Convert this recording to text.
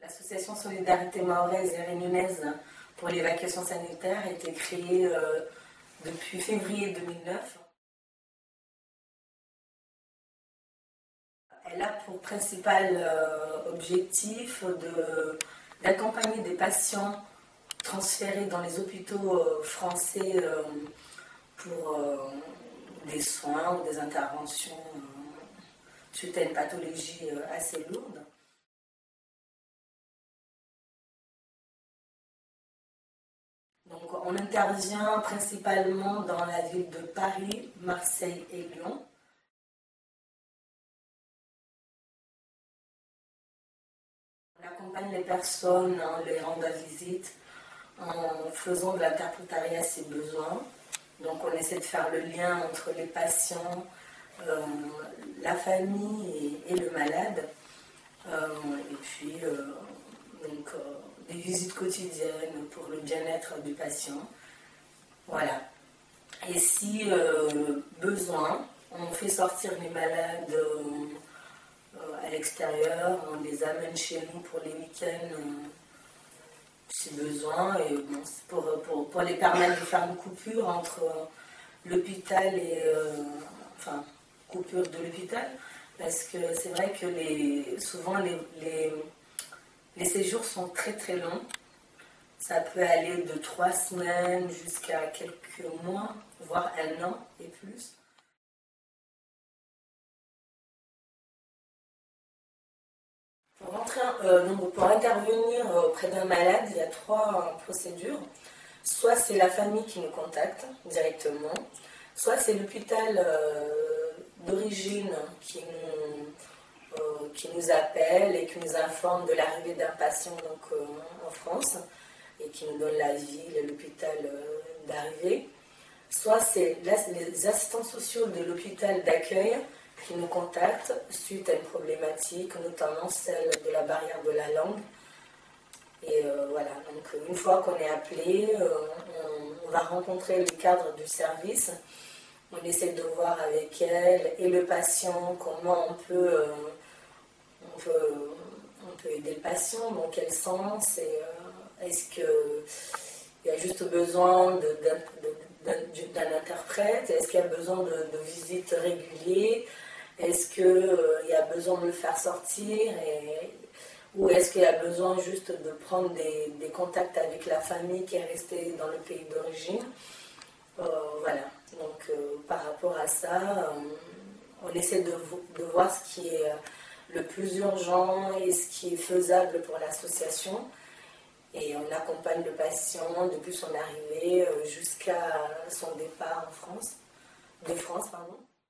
L'association Solidarité Mahoraise et Réunionnaise pour l'évacuation sanitaire a été créée depuis février 2009. Elle a pour principal objectif d'accompagner des patients transférés dans les hôpitaux français pour des soins ou des interventions suite à une pathologie assez lourde. Donc, on intervient principalement dans la ville de Paris, Marseille et Lyon. On accompagne les personnes en les rendant visite, en faisant de l'interprétariat si besoin. Donc on essaie de faire le lien entre les patients, la famille et le malade. Et puis des visites quotidiennes pour le bien-être du patient. Voilà. Et si besoin, on fait sortir les malades à l'extérieur, on les amène chez nous pour les week-ends si besoin, et bon, pour les permettre de faire une coupure entre l'hôpital et coupure de l'hôpital, parce que c'est vrai que souvent les séjours sont très très longs. Ça peut aller de 3 semaines jusqu'à quelques mois, voire 1 an et plus. Pour intervenir auprès d'un malade, il y a 3 procédures. Soit c'est la famille qui nous contacte directement, soit c'est l'hôpital d'origine qui nous appelle et qui nous informe de l'arrivée d'un patient en France et qui nous donne la ville et l'hôpital d'arrivée. Soit c'est les assistants sociaux de l'hôpital d'accueil qui nous contactent suite à une problématique, notamment celle de la barrière de la langue. Et voilà, donc une fois qu'on est appelé, on va rencontrer le cadre du service. On essaie de voir avec elle et le patient comment on peut aider le patient, dans quel sens, et est-ce qu'il y a juste besoin d'un interprète, est-ce qu'il y a besoin de visites régulières, est-ce qu'il y a besoin de le faire sortir, ou est-ce qu'il y a besoin juste de prendre des contacts avec la famille qui est restée dans le pays d'origine. Voilà, donc par rapport à ça, on essaie de voir ce qui est le plus urgent et ce qui est faisable pour l'association. Et on accompagne le patient depuis son arrivée jusqu'à son départ de France.